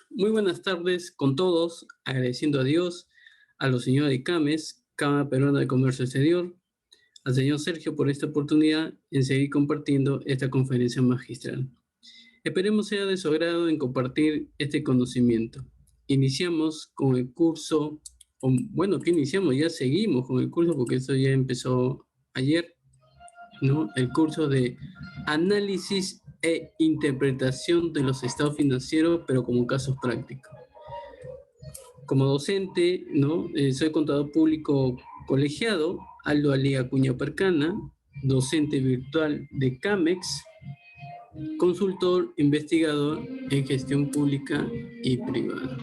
Muy buenas tardes con todos, agradeciendo a Dios, a los señores de CAMES, Cámara Peruana de Comercio Exterior, al señor Sergio por esta oportunidad en seguir compartiendo esta conferencia magistral. Esperemos sea de su agrado en compartir este conocimiento. Iniciamos con el curso, ya seguimos con el curso porque esto ya empezó ayer, ¿no? El curso de análisis e interpretación de los estados financieros, pero como casos prácticos. Como docente, ¿no? Soy contador público colegiado, Aldo Ali Acuña Percana, docente virtual de CAMEX, consultor, investigador en gestión pública y privada.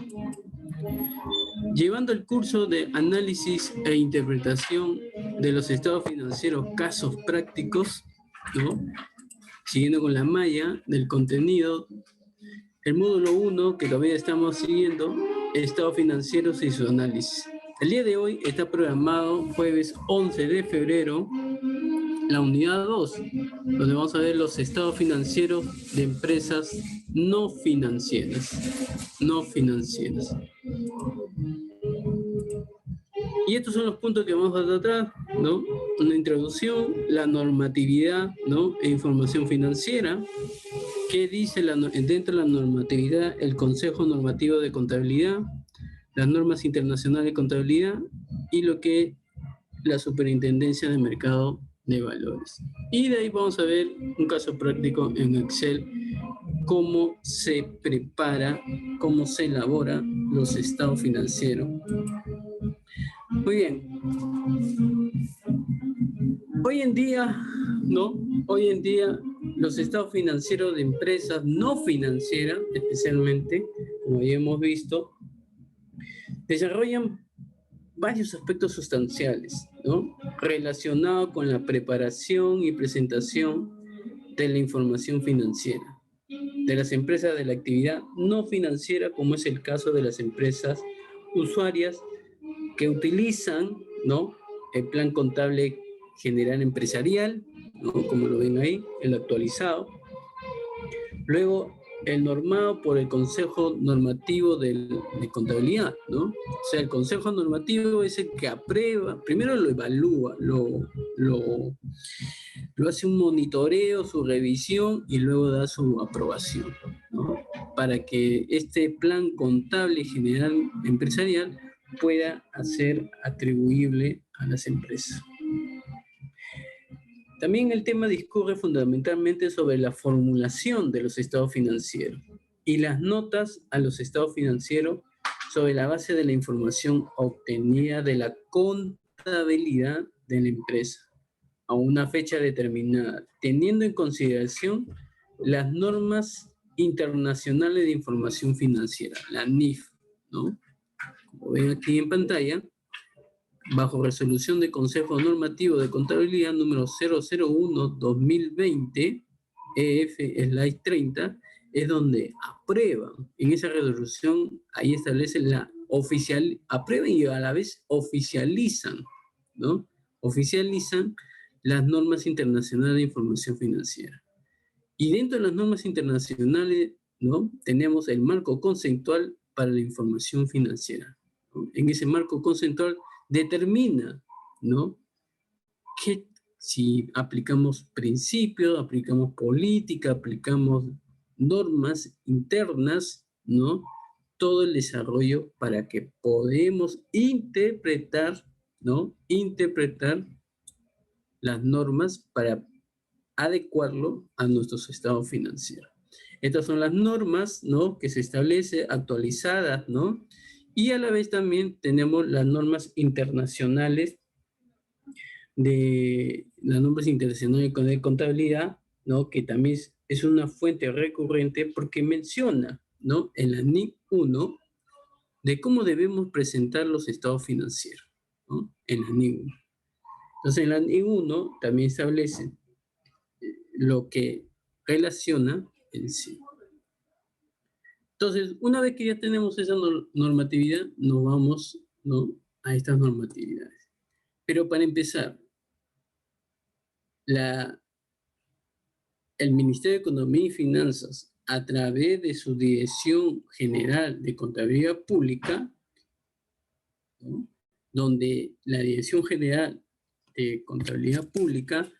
Llevando el curso de análisis e interpretación de los estados financieros, casos prácticos, ¿no? Siguiendo con la malla del contenido, el módulo 1 que todavía estamos siguiendo, estados financieros y su análisis. El día de hoy está programado jueves 11 de febrero, la unidad 2, donde vamos a ver los estados financieros de empresas no financieras. Y estos son los puntos que vamos a tratar, ¿no? Una introducción, la normatividad, ¿no? E información financiera. ¿Qué dice dentro de la normatividad el Consejo Normativo de Contabilidad, las normas internacionales de contabilidad y lo que es la Superintendencia de Mercado de Valores? Y de ahí vamos a ver un caso práctico en Excel, cómo se prepara, cómo se elabora los estados financieros. Muy bien. Hoy en día, ¿no? Hoy en día los estados financieros de empresas no financieras, especialmente, como ya hemos visto, desarrollan varios aspectos sustanciales, ¿no? Relacionados con la preparación y presentación de la información financiera de las empresas de la actividad no financiera, como es el caso de las empresas usuarias que utilizan, ¿no? El plan contable general empresarial, ¿no? Como lo ven ahí, el actualizado. Luego, el normado por el Consejo Normativo de Contabilidad, ¿no? O sea, el Consejo Normativo es el que aprueba, primero lo evalúa, lo hace un monitoreo, su revisión y luego da su aprobación, ¿no? Para que este plan contable general empresarial pueda ser atribuible a las empresas. También el tema discurre fundamentalmente sobre la formulación de los estados financieros y las notas a los estados financieros sobre la base de la información obtenida de la contabilidad de la empresa a una fecha determinada, teniendo en consideración las normas internacionales de información financiera, la NIF, ¿no? Como ven aquí en pantalla, bajo resolución del Consejo Normativo de Contabilidad número 001-2020, EF/30, es donde aprueban, en esa resolución, ahí establecen aprueban y a la vez oficializan, ¿no? Oficializan las normas internacionales de información financiera. Y dentro de las normas internacionales, ¿no? Tenemos el marco conceptual para la información financiera, ¿no? En ese marco conceptual determina, ¿no? Que si aplicamos principios, aplicamos política, aplicamos normas internas, ¿no? Todo el desarrollo para que podamos interpretar, ¿no? Interpretar las normas para adecuarlo a nuestros estados financieros. Estas son las normas, ¿no? Que se establece actualizadas, ¿no? Y a la vez también tenemos las normas internacionales de contabilidad, ¿no? Que también es una fuente recurrente porque menciona, ¿no? En la NIC 1 de cómo debemos presentar los estados financieros, ¿no? En la NIC 1. Entonces, en la NIC 1 también establece lo que relaciona en sí. Entonces, una vez que ya tenemos esa normatividad, nos vamos, ¿no? A estas normatividades. Pero para empezar, el Ministerio de Economía y Finanzas a través de su Dirección General de Contabilidad Pública, ¿no? Donde la Dirección General de Contabilidad Pública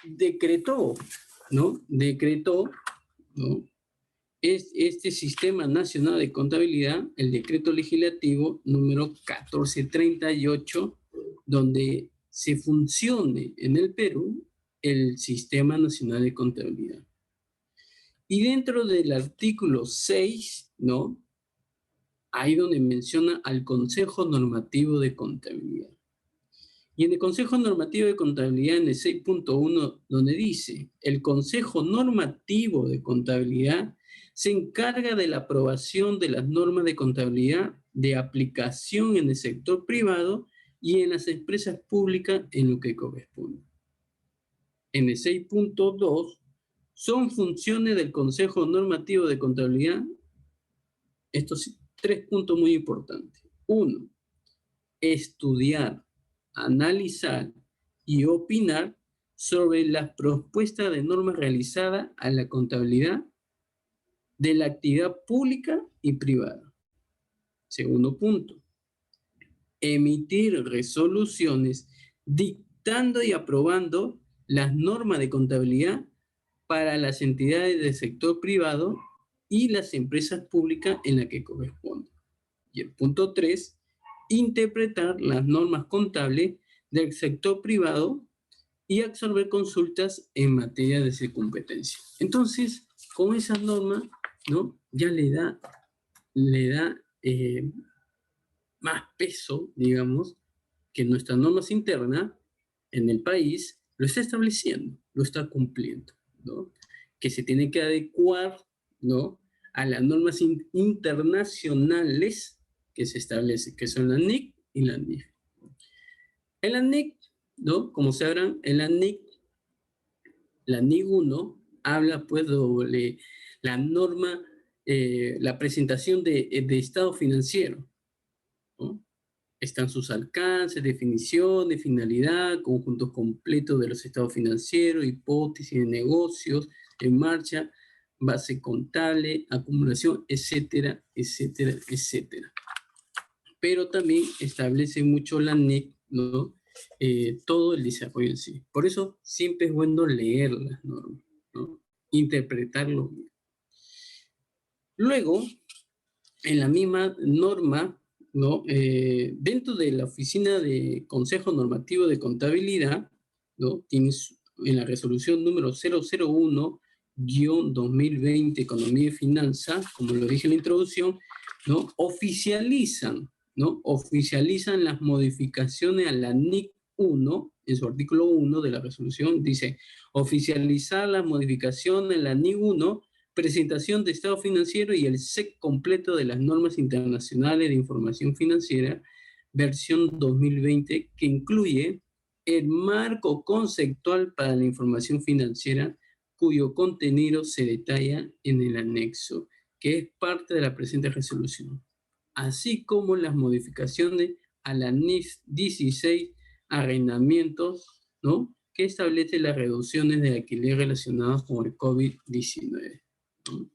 decretó, ¿no? ¿No? Este Sistema Nacional de Contabilidad, el decreto legislativo número 1438, donde se funcione en el Perú el Sistema Nacional de Contabilidad. Y dentro del artículo 6, ¿no? Ahí donde menciona al Consejo Normativo de Contabilidad. Y en el Consejo Normativo de Contabilidad, en el 6.1, donde dice, el Consejo Normativo de Contabilidad se encarga de la aprobación de las normas de contabilidad de aplicación en el sector privado y en las empresas públicas en lo que corresponde. En el 6.2, son funciones del Consejo Normativo de Contabilidad estos 3 puntos muy importantes. 1, estudiar, analizar y opinar sobre las propuestas de normas realizadas a la contabilidad de la actividad pública y privada. Segundo punto, emitir resoluciones dictando y aprobando las normas de contabilidad para las entidades del sector privado y las empresas públicas en las que corresponde. Y el punto 3, interpretar las normas contables del sector privado y absorber consultas en materia de su competencia. Entonces, con esas normas, ¿no? Ya le da más peso, digamos, que nuestras normas internas en el país lo está estableciendo, lo está cumpliendo, ¿no? Que se tiene que adecuar, ¿no? A las normas internacionales que se establecen, que son la NIC y la NIF. En la NIC, ¿no? Como sabrán, en la NIC 1 habla pues sobre la norma, la presentación de estado financiero, ¿no? Están sus alcances, definiciones, finalidad, conjuntos completos de los estados financieros, hipótesis de negocios en marcha, base contable, acumulación, etcétera, etcétera, etcétera. Pero también establece mucho la NIC, ¿no? Todo el desarrollo en sí. Por eso siempre es bueno leer las normas, ¿no? Interpretarlo bien. Luego, en la misma norma, ¿no? Dentro de la Oficina de Consejo Normativo de Contabilidad, ¿no? Tienes en la resolución número 001-2020, Economía y Finanzas, como lo dije en la introducción, ¿no? Oficializan las modificaciones a la NIC 1, en su artículo 1 de la resolución, dice, oficializar las modificaciones en la NIC 1, presentación de estado financiero y el set completo de las normas internacionales de información financiera, versión 2020, que incluye el marco conceptual para la información financiera, cuyo contenido se detalla en el anexo, que es parte de la presente resolución, así como las modificaciones a la NIS 16, arrendamientos, ¿no? Que establece las reducciones de alquiler relacionadas con el COVID-19.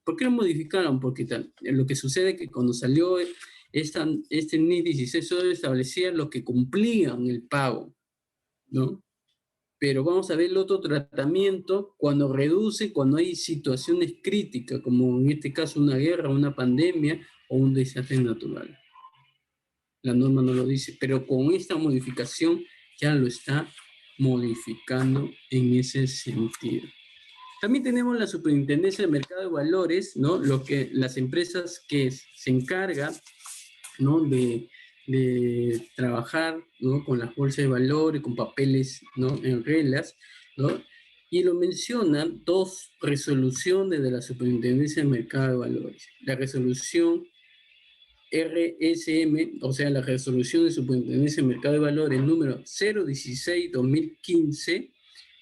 ¿Por qué lo modificaron? Porque lo que sucede es que cuando salió este NIS 16 solo establecía lo que cumplían el pago, ¿no? Pero vamos a ver el otro tratamiento cuando reduce, cuando hay situaciones críticas, como en este caso una guerra, una pandemia o un desastre natural. La norma no lo dice, pero con esta modificación ya lo está modificando en ese sentido. También tenemos la Superintendencia de Mercado de Valores, ¿no? Las empresas que se encargan, ¿no? de trabajar, ¿no? Con las bolsas de valores, con papeles, ¿no? En reglas, ¿no? Y lo mencionan 2 resoluciones de la Superintendencia de Mercado de Valores. La resolución RSM, o sea, la resolución de Superintendencia de Mercado de Valores número 016-2015,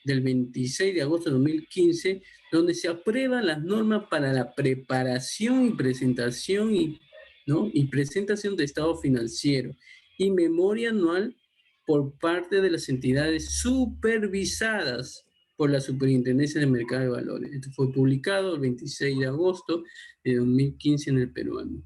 del 26 de agosto de 2015, donde se aprueban las normas para la preparación y presentación ¿no? y presentación de estado financiero y memoria anual por parte de las entidades supervisadas por la Superintendencia de Mercado de Valores. Esto fue publicado el 26 de agosto de 2015 en el peruano.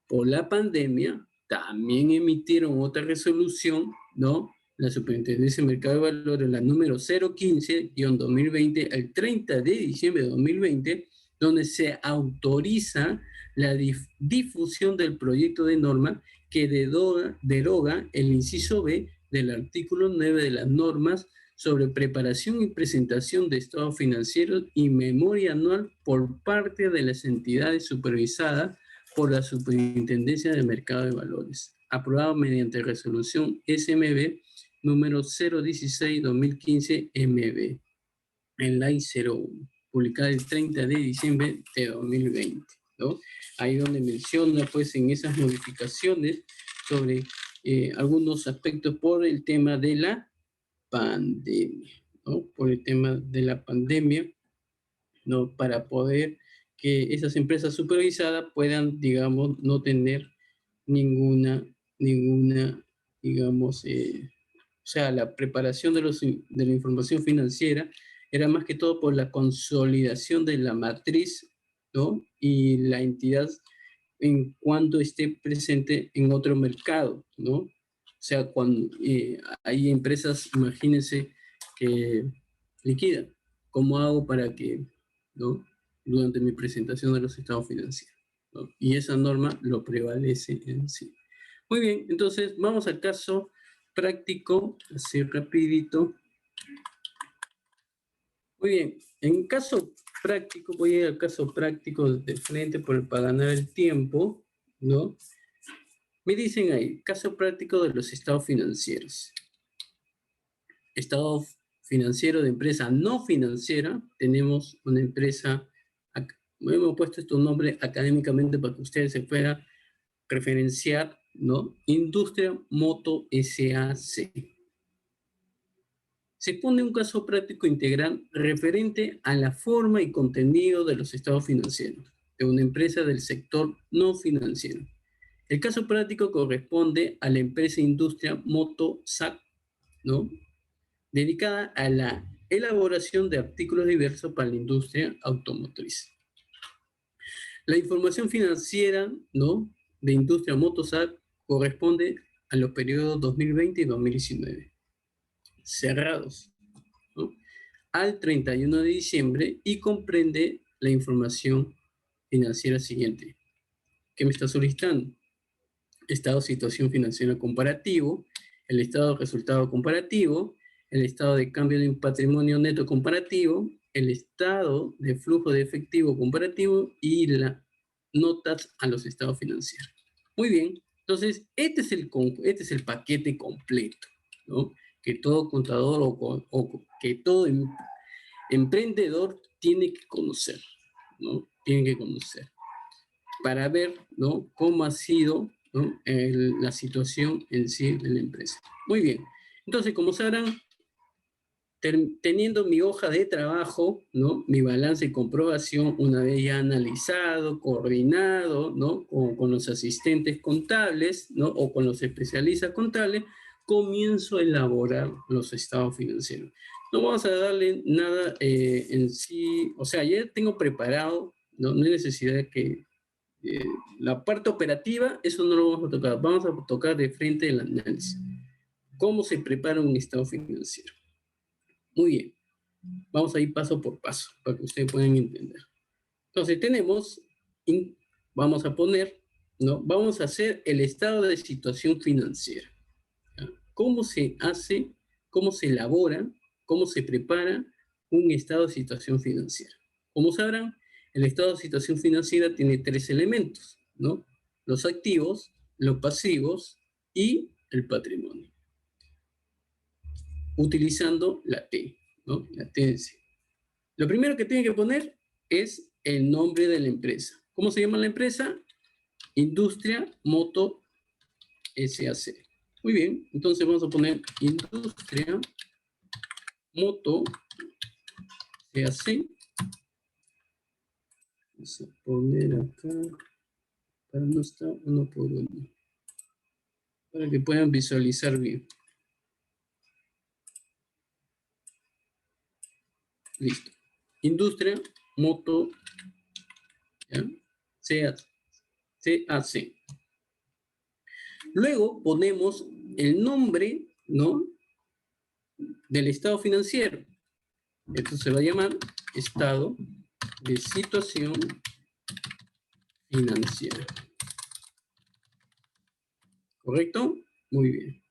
Por la pandemia, también emitieron otra resolución, ¿no? La Superintendencia de Mercado de Valores, la número 015-2020, el 30 de diciembre de 2020, donde se autoriza la difusión del proyecto de norma que deroga el inciso B del artículo 9 de las normas sobre preparación y presentación de estados financieros y memoria anual por parte de las entidades supervisadas por la Superintendencia de Mercado de Valores, aprobado mediante resolución SMB número 016-2015 MB, en la I01, publicada el 30 de diciembre de 2020, ¿no? Ahí donde menciona, pues, en esas modificaciones sobre algunos aspectos por el tema de la pandemia, ¿no? Por el tema de la pandemia, ¿no? Para poder que esas empresas supervisadas puedan, digamos, no tener ninguna, digamos, o sea, la preparación de la información financiera era más que todo por la consolidación de la matriz, ¿no? Y la entidad en cuanto esté presente en otro mercado, ¿no? O sea, cuando hay empresas, imagínense, que liquidan. ¿Cómo hago para que, ¿no? Durante mi presentación de los estados financieros, ¿no? Y esa norma lo prevalece en sí. Muy bien, entonces vamos al caso práctico, así rapidito. Muy bien, en caso práctico, voy a ir al caso práctico de frente para ganar el tiempo, ¿no? Me dicen ahí, caso práctico de los estados financieros. Estado financiero de empresa no financiera, tenemos una empresa, hemos puesto este nombre académicamente para que ustedes se puedan referenciar, ¿no? Industria Moto SAC. Se pone un caso práctico integral referente a la forma y contenido de los estados financieros de una empresa del sector no financiero. El caso práctico corresponde a la empresa Industria Moto SAC, ¿no? Dedicada a la elaboración de artículos diversos para la industria automotriz. La información financiera, ¿no?, de Industria Motosac corresponde a los periodos 2020 y 2019, cerrados, ¿no?, al 31 de diciembre y comprende la información financiera siguiente. ¿Qué me está solicitando? Estado de situación financiera comparativo, el estado de resultado comparativo, el estado de cambio de un patrimonio neto comparativo, el estado de flujo de efectivo comparativo y las notas a los estados financieros. Muy bien, entonces este es el paquete completo, ¿no?, que todo contador o que todo emprendedor tiene que conocer, ¿no? Tiene que conocer para ver, ¿no?, cómo ha sido, ¿no?, la situación en sí de la empresa. Muy bien, entonces, como sabrán, teniendo mi hoja de trabajo, ¿no?, mi balance y comprobación, una vez ya analizado, coordinado, ¿no?, con los asistentes contables, ¿no?, o con los especialistas contables, comienzo a elaborar los estados financieros. No vamos a darle nada en sí, o sea, ya tengo preparado, no hay necesidad de que la parte operativa, eso no lo vamos a tocar. Vamos a tocar de frente el análisis. ¿Cómo se prepara un estado financiero? Muy bien. Vamos a ir paso por paso para que ustedes puedan entender. Entonces tenemos, vamos a poner, ¿no?, vamos a hacer el estado de situación financiera. ¿Ya? ¿Cómo se hace, cómo se elabora, cómo se prepara un estado de situación financiera? Como sabrán, el estado de situación financiera tiene tres elementos, ¿no? Los activos, los pasivos y el patrimonio. Utilizando la T, ¿no?, la TNC. Lo primero que tiene que poner es el nombre de la empresa. ¿Cómo se llama la empresa? Industria Moto SAC. Muy bien, entonces vamos a poner Industria Moto SAC. Vamos a poner acá, para no estar uno por uno, para que puedan visualizar bien. Listo. Industria, moto, ¿ya? CAC. Luego ponemos el nombre, ¿no?, del estado financiero. Esto se va a llamar estado de situación financiera. ¿Correcto? Muy bien.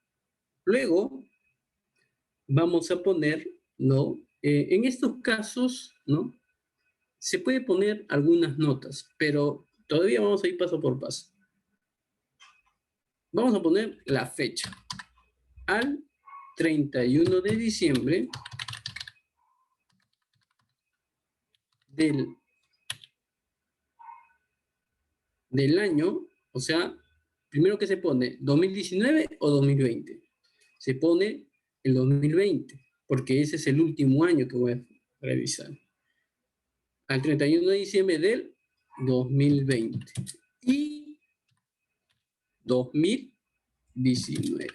Luego vamos a poner, ¿no? En estos casos, ¿no?, se puede poner algunas notas, pero todavía vamos a ir paso por paso. Vamos a poner la fecha. Al 31 de diciembre del año, o sea, primero que se pone, 2019 o 2020. Se pone el 2020, porque ese es el último año que voy a revisar. Al 31 de diciembre del 2020 y 2019.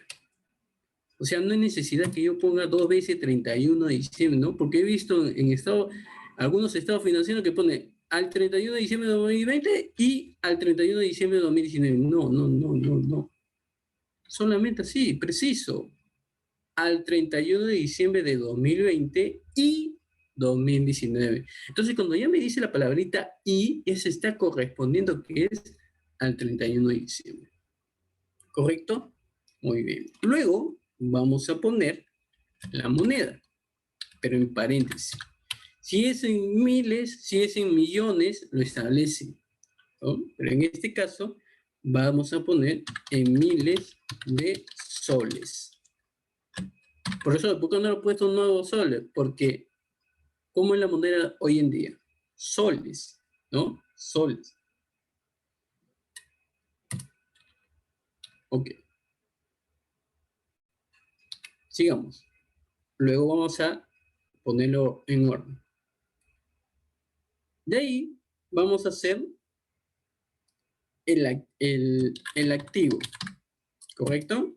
O sea, no hay necesidad que yo ponga 2 veces 31 de diciembre, ¿no? Porque he visto algunos estados financieros que pone al 31 de diciembre de 2020 y al 31 de diciembre de 2019. No. Solamente así, preciso. Al 31 de diciembre de 2020 y 2019. Entonces, cuando ya me dice la palabrita y, eso está correspondiendo que es al 31 de diciembre. ¿Correcto? Muy bien. Luego vamos a poner la moneda, pero en paréntesis. Si es en miles, si es en millones, lo establece, ¿no? Pero en este caso vamos a poner en miles de soles. Por eso, ¿por qué no lo he puesto nuevos soles? Porque, ¿cómo es la moneda hoy en día? Soles, ¿no? Soles. Ok. Sigamos. Luego vamos a ponerlo en orden. De ahí vamos a hacer el activo, ¿correcto?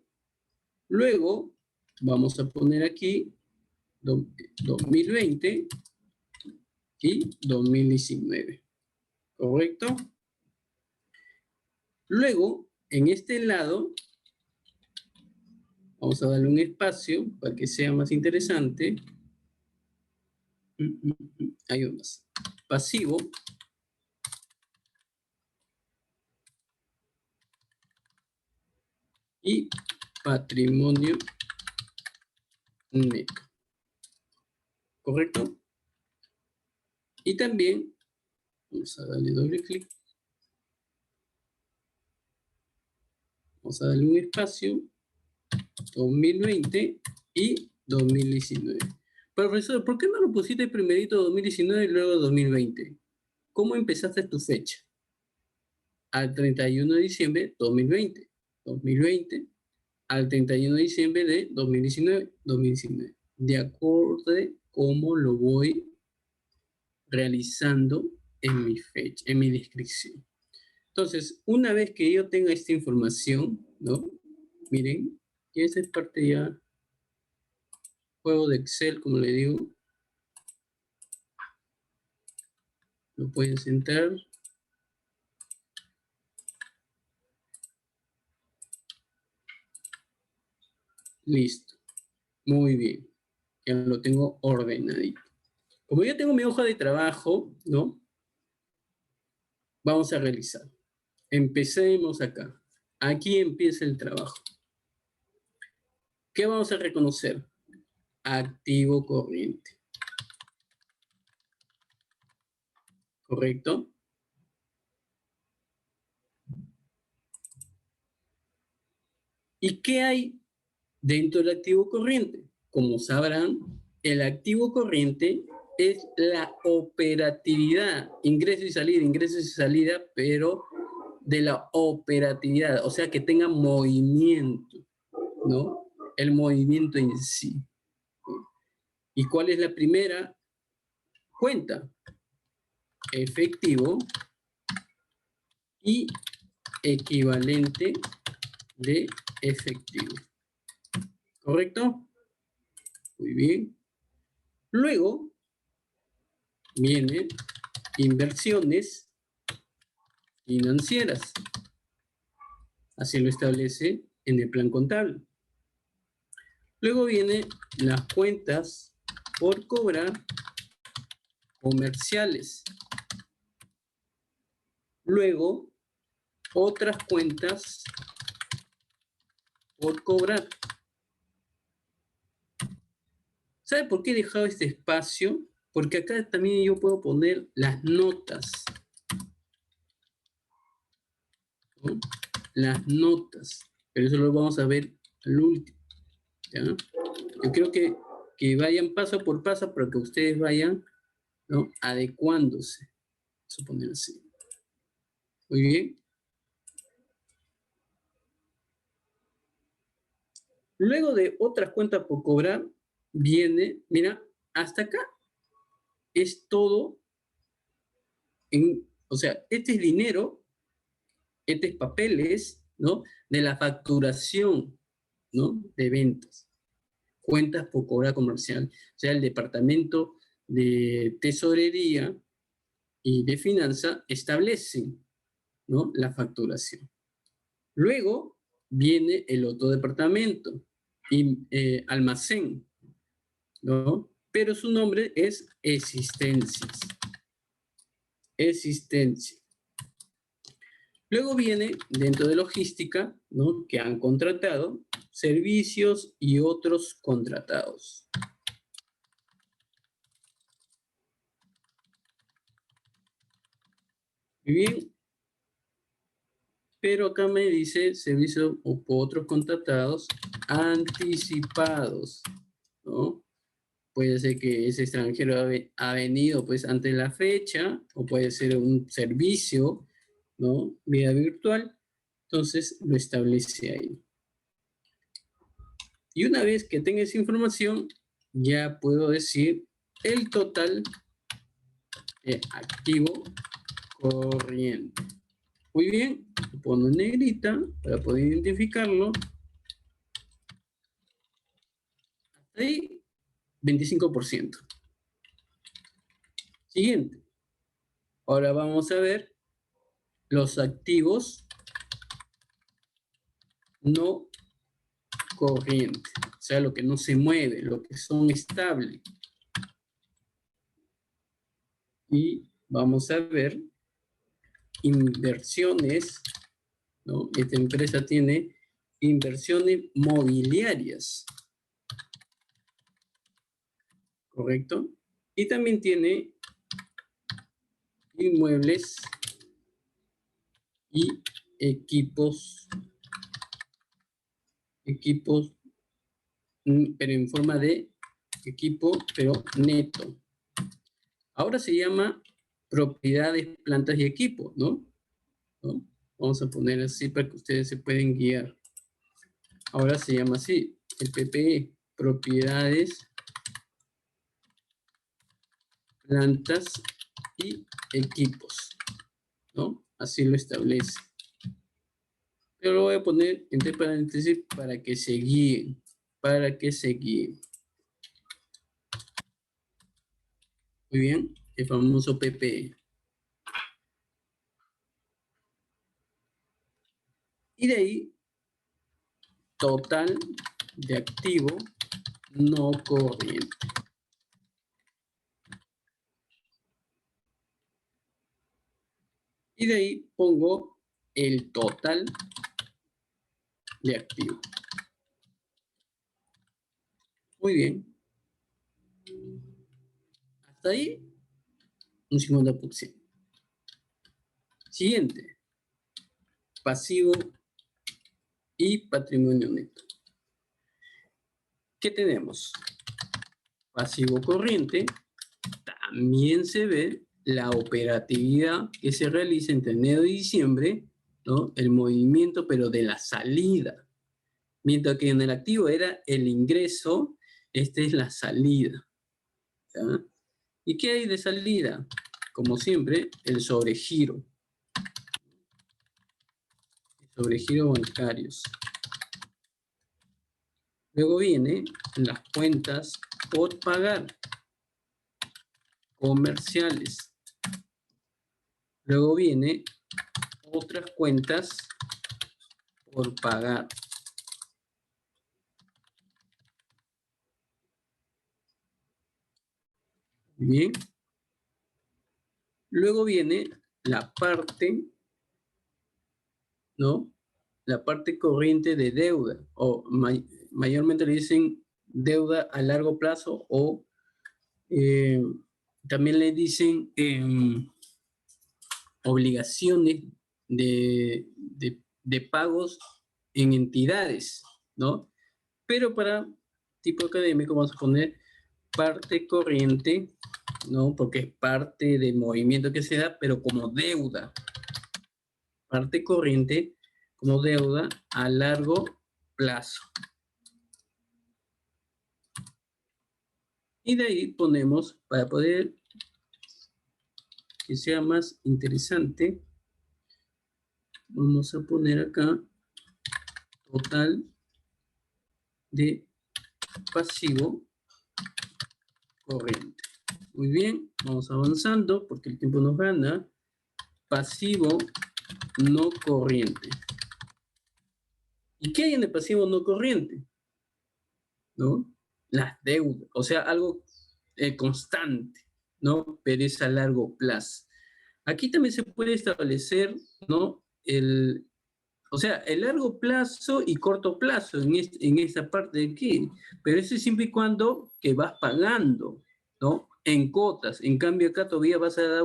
Luego vamos a poner aquí 2020 y 2019, ¿correcto? Luego, en este lado, vamos a darle un espacio para que sea más interesante. Hay unos. Pasivo. Y patrimonio neto. ¿Correcto? Y también, vamos a darle doble clic. Vamos a darle un espacio, 2020 y 2019. Profesor, ¿por qué no lo pusiste primerito 2019 y luego 2020? ¿Cómo empezaste tu fecha? Al 31 de diciembre 2020. 2020 al 31 de diciembre de 2019. 2019. De acuerdo a cómo lo voy realizando en mi fecha, en mi descripción. Entonces, una vez que yo tenga esta información, ¿no? Miren, y esa es parte ya juego de Excel, como le digo. Lo pueden sentar. Listo. Muy bien. Ya lo tengo ordenadito. Como ya tengo mi hoja de trabajo, ¿no? Vamos a realizar. Empecemos acá. Aquí empieza el trabajo. ¿Qué vamos a reconocer? Activo corriente. ¿Correcto? ¿Y qué hay dentro del activo corriente? Como sabrán, el activo corriente es la operatividad, ingreso y salida, pero de la operatividad, o sea, que tenga movimiento, ¿no? El movimiento en sí. ¿Y cuál es la primera cuenta? Efectivo y equivalente de efectivo. ¿Correcto? Muy bien. Luego viene inversiones financieras. Así lo establece en el plan contable. Luego vienen las cuentas por cobrar comerciales. Luego, otras cuentas por cobrar. ¿Sabe por qué he dejado este espacio? Porque acá también yo puedo poner las notas, ¿no? Las notas. Pero eso lo vamos a ver al último, ¿ya? Yo creo que vayan paso por paso para que ustedes vayan, ¿no?, adecuándose. Suponer así. Muy bien. Luego de otras cuentas por cobrar, viene, mira, hasta acá es todo o sea, este es dinero, este es papeles, ¿no?, de la facturación, ¿no?, de ventas. Cuentas por cobrar comercial. O sea, el departamento de tesorería y de finanza establecen, ¿no?, la facturación. Luego viene el otro departamento, almacén, ¿no? Pero su nombre es existencias. Existencia. Luego viene, dentro de logística, ¿no?, que han contratado, servicios y otros contratados. Muy bien. Pero acá me dice servicios o otros contratados anticipados, ¿no? Puede ser que ese extranjero ha venido pues antes de la fecha, o puede ser un servicio, ¿no?, vía virtual. Entonces lo establece ahí. Y una vez que tenga esa información, ya puedo decir el total de activo corriente. Muy bien, lo pongo en negrita para poder identificarlo. Hasta ahí, 25%. Siguiente. Ahora vamos a ver los activos no corrientes, o sea, lo que no se mueve, lo que son estables. Y vamos a ver inversiones, ¿no? Esta empresa tiene inversiones mobiliarias, ¿correcto? Y también tiene inmuebles y equipos, pero en forma de equipo, pero neto. Ahora se llama propiedades, plantas y equipos, ¿no? Vamos a poner así para que ustedes se pueden guiar. Ahora se llama así, el PPE, propiedades, plantas y equipos, ¿no? Así lo establece. Yo lo voy a poner entre paréntesis para que se guíen, Muy bien, el famoso PPE. Y de ahí, total de activo no corriente. Y de ahí pongo el total de activo. Muy bien. Hasta ahí, un 50%. Siguiente. Pasivo y patrimonio neto. ¿Qué tenemos? Pasivo corriente. También se ve la operatividad que se realiza entre enero y diciembre, ¿no? El movimiento, pero de la salida. Mientras que en el activo era el ingreso, este es la salida, ¿ya? ¿Y qué hay de salida? Como siempre, el sobregiro. Sobregiro bancarios. Luego viene las cuentas por pagar. comerciales. Luego viene otras cuentas por pagar. Bien. Luego viene la parte, ¿no? La parte corriente de deuda, o mayormente le dicen deuda a largo plazo, o también le dicen obligaciones de pagos en entidades, ¿no? Pero para tipo académico vamos a poner parte corriente, ¿no? Porque es parte del movimiento que se da, pero como deuda. Parte corriente como deuda a largo plazo. Y de ahí ponemos, para poder que sea más interesante, vamos a poner acá total de pasivo corriente. Muy bien, vamos avanzando porque el tiempo nos gana. Pasivo no corriente. ¿Y qué hay en el pasivo no corriente? ¿No? Las deudas, o sea, algo constante, ¿no? Pero es a largo plazo. Aquí también se puede establecer, ¿no? O sea, el largo plazo y corto plazo en esta parte de aquí, pero eso es siempre y cuando que vas pagando, ¿no? En cuotas. En cambio acá todavía vas a dar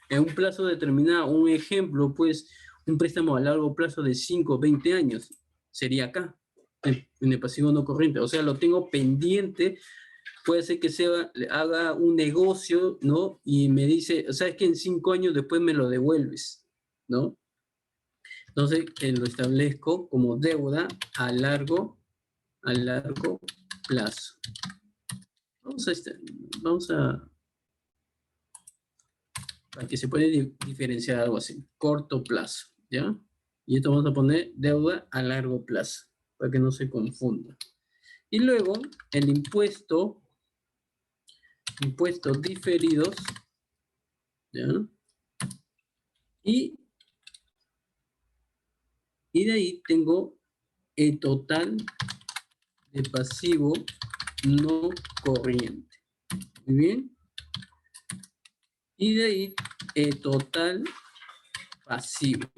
en un plazo determinado, un ejemplo, pues, un préstamo a largo plazo de 5 o 20 años, sería acá, en el pasivo no corriente. O sea, lo tengo pendiente, puede ser que haga un negocio, ¿no? Y me dice, ¿sabes que en 5 años después me lo devuelves, ¿no? Entonces, lo establezco como deuda a largo plazo. Vamos a para que se pueda diferenciar algo así, corto plazo, ¿ya? Y esto vamos a poner deuda a largo plazo, para que no se confunda. Y luego, el impuestos diferidos, ¿ya? Y de ahí tengo el total de pasivo no corriente. Muy bien. Y de ahí el total pasivo.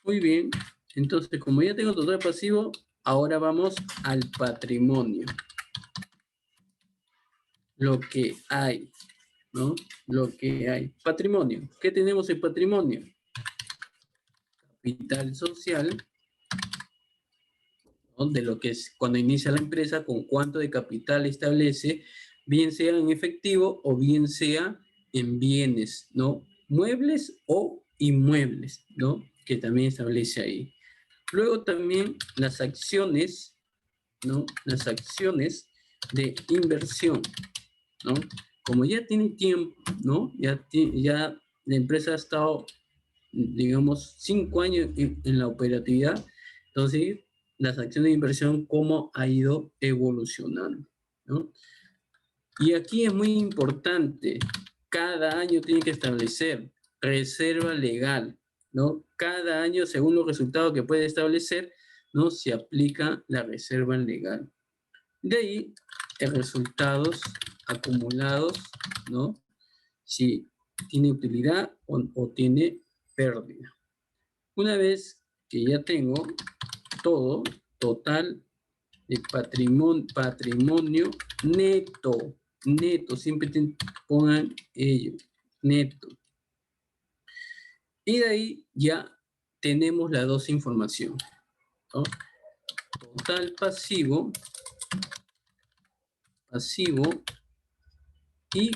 Muy bien. Entonces, como ya tengo total pasivo, ahora vamos al patrimonio. Lo que hay, ¿no? Lo que hay. Patrimonio. ¿Qué tenemos en patrimonio? Capital social, ¿no? De lo que es cuando inicia la empresa, con cuánto de capital establece, bien sea en efectivo o bien sea en bienes, ¿no? Muebles o inmuebles, ¿no? Que también establece ahí. Luego también las acciones, ¿no? Las acciones de inversión, ¿no? Como ya tiene tiempo, ¿no? Ya la empresa ha estado, digamos, 5 años en la operatividad, entonces las acciones de inversión, cómo ha ido evolucionando, ¿no? Y aquí es muy importante, cada año tiene que establecer reserva legal, ¿no? Cada año, según los resultados que puede establecer, ¿no? Se aplica la reserva legal. De ahí, resultados acumulados, ¿no? Si tiene utilidad o tiene pérdida. Una vez que ya tengo todo, total de patrimonio neto, siempre pongan ello, neto. Y de ahí ya tenemos las dos informaciones, ¿no? Total pasivo y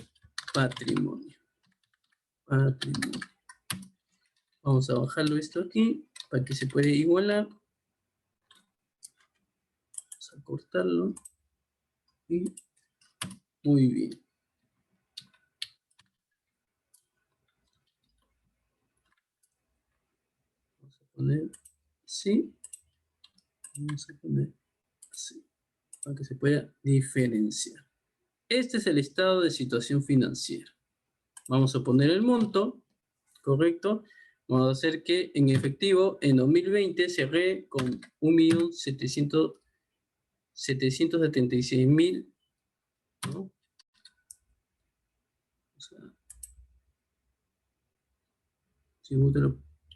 patrimonio. Vamos a bajarlo esto aquí para que se pueda igualar. Vamos a cortarlo. Y muy bien. Vamos a poner así. Vamos a poner así, para que se pueda diferenciar. Este es el estado de situación financiera. Vamos a poner el monto, ¿correcto? Vamos a hacer que en efectivo, en 2020 cerré con 1.776.000, ¿no? O sea,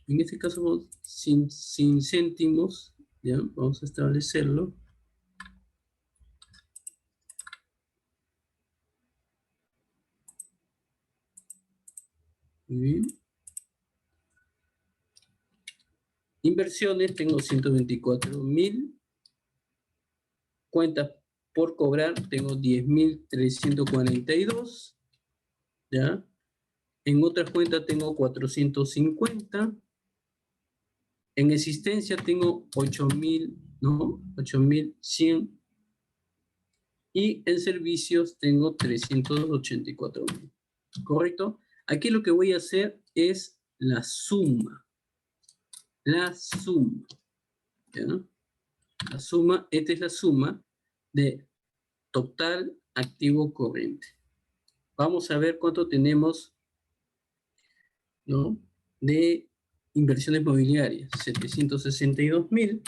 en este caso, sin céntimos, ¿ya? Vamos a establecerlo. Muy bien. Inversiones, tengo 124.000. Cuentas por cobrar, tengo 10.342. ¿Ya? En otras cuentas tengo 450. En existencia tengo 8.000, ¿no? 8.100. Y en servicios tengo 384.000. ¿Correcto? Aquí lo que voy a hacer es la suma. La suma. ¿Ya? La suma, esta es la suma de total activo corriente. Vamos a ver cuánto tenemos, ¿no? De inversiones mobiliarias, 762.000.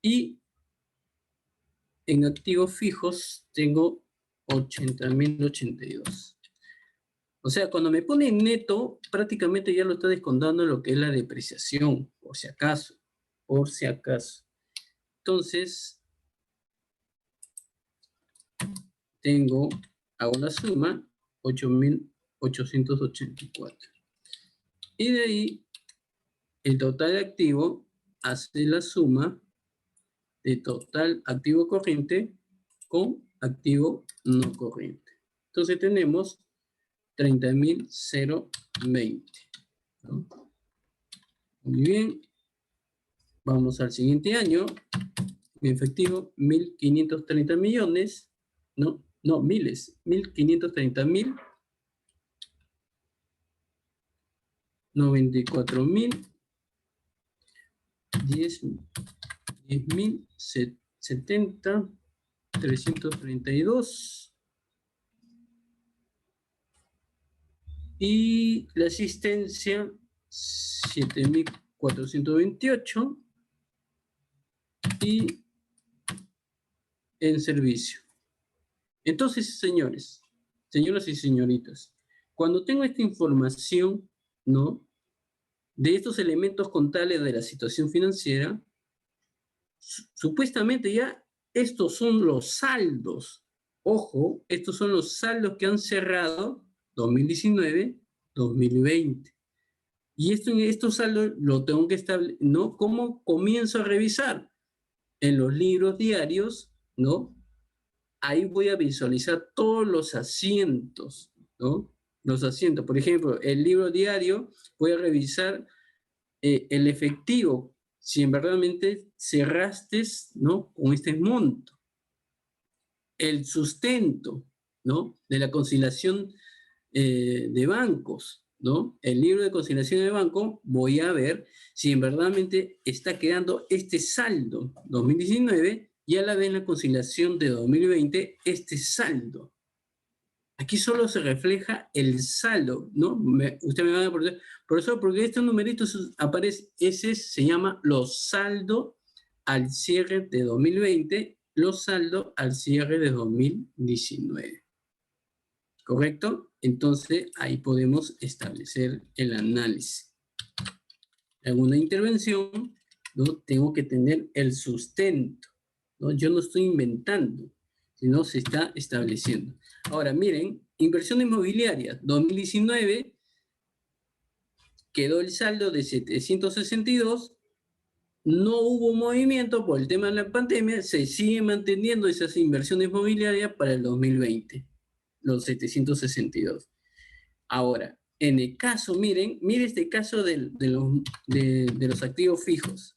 Y en activos fijos tengo 80.082. O sea, cuando me pone en neto, prácticamente ya lo está descontando lo que es la depreciación, por si acaso. Por si acaso. Entonces, hago la suma, 8.884. Y de ahí, el total de activo hace la suma de total activo corriente con activo no corriente. Entonces tenemos 30.020. ¿No? Muy bien. Vamos al siguiente año. En efectivo, 1.530 millones. No, miles. 1.530.000. 94.000. 10.070. 332. Y la asistencia, 7.428. Y en servicio. Entonces, señores, señoras y señoritas, cuando tengo esta información, ¿no? De estos elementos contables de la situación financiera, supuestamente ya estos son los saldos. Ojo, estos son los saldos que han cerrado 2019, 2020. Y estos saldos lo tengo que establecer, ¿no? ¿Cómo comienzo a revisar? En los libros diarios, ¿no? Ahí voy a visualizar todos los asientos, ¿no? Los asientos. Por ejemplo, el libro diario, voy a revisar el efectivo, si en verdaderamente cerraste, ¿no? Con este monto. El sustento, ¿no? De la conciliación de bancos, ¿no? El libro de conciliación de banco, voy a ver si en verdaderamente está quedando este saldo 2019 y a la vez en la conciliación de 2020 este saldo. Aquí solo se refleja el saldo, ¿no? Usted me va a preguntar, por eso, porque estos numeritos aparecen, ese se llama los saldos al cierre de 2020, los saldos al cierre de 2019. ¿Correcto? Entonces, ahí podemos establecer el análisis. Alguna intervención, ¿no? Tengo que tener el sustento, ¿no? Yo no estoy inventando, sino se está estableciendo. Ahora, miren, inversión inmobiliaria, 2019 quedó el saldo de 762, no hubo movimiento por el tema de la pandemia, se siguen manteniendo esas inversiones inmobiliarias para el 2020, los 762. Ahora, en el caso, miren este caso de los activos fijos.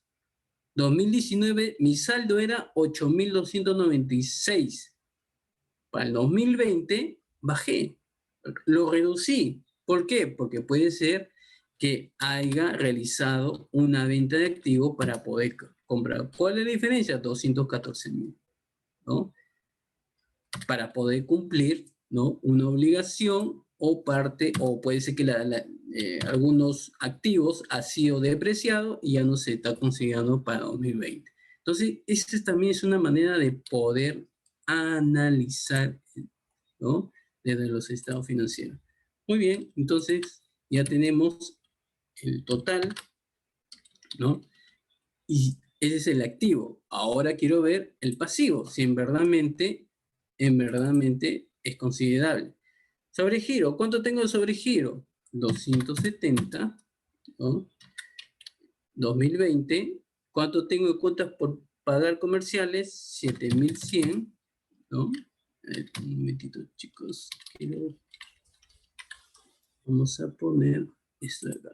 2019 mi saldo era 8.296. Para el 2020 bajé, lo reducí. ¿Por qué? Porque puede ser que haya realizado una venta de activos para poder comprar. ¿Cuál es la diferencia? 214.000, ¿no? para poder cumplir, ¿no?, una obligación o parte, o puede ser que algunos activos han sido depreciados y ya no se está considerando para 2020. Entonces, esta también es una manera de poder analizar, ¿no?, desde los estados financieros. Muy bien, entonces ya tenemos el total, ¿no? Y ese es el activo. Ahora quiero ver el pasivo, si en verdadmente es considerable. Sobregiro, ¿cuánto tengo de sobregiro? 270, ¿no? 2020, ¿cuánto tengo de cuotas por pagar comerciales? 7100, ¿no? Un momentito, chicos. Vamos a poner esto de acá.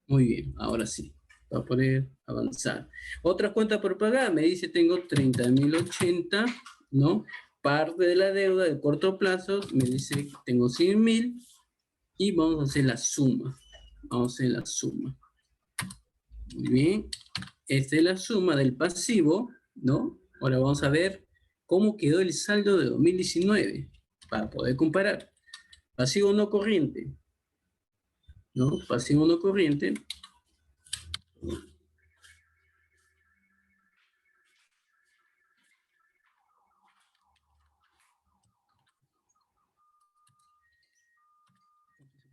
Muy bien, ahora sí. Va a poner avanzar. Otras cuentas por pagar, me dice tengo 30.080, ¿no? Parte de la deuda de corto plazo, me dice tengo 100.000 y vamos a hacer la suma. Vamos a hacer la suma. Muy bien. Esta es la suma del pasivo, ¿no? Ahora vamos a ver cómo quedó el saldo de 2019 para poder comparar. Pasivo no corriente, ¿no? Pasivo no corriente.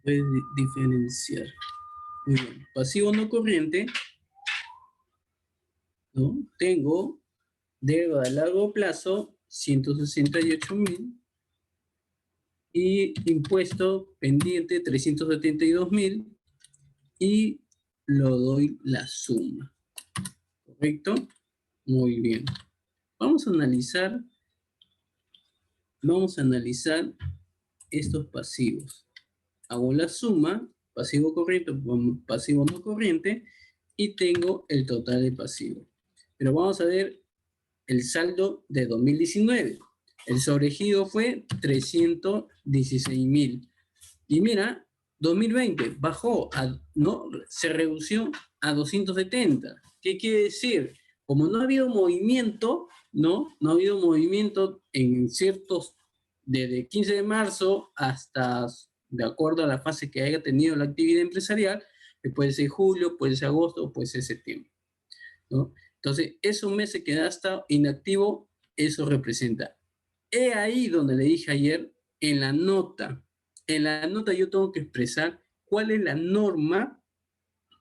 Puede diferenciar. Muy bien. Pasivo no corriente, ¿no? Tengo deuda a largo plazo, 168.000, y impuesto pendiente, 372.000, y lo doy la suma. ¿Correcto? Muy bien. Vamos a analizar estos pasivos. Hago la suma, pasivo corriente, pasivo no corriente, y tengo el total de pasivo. Pero vamos a ver el saldo de 2019. El sobregiro fue 316.000. Y mira, 2020 bajó, ¿no? Se redució a 270. ¿Qué quiere decir? Como no ha habido movimiento, ¿no? No ha habido movimiento en ciertos, desde 15 de marzo hasta, de acuerdo a la fase que haya tenido la actividad empresarial, que puede ser julio, puede ser agosto, puede ser septiembre, ¿no? Entonces, esos meses que ha estado inactivo, eso representa. He ahí donde le dije ayer, en la nota yo tengo que expresar cuál es la norma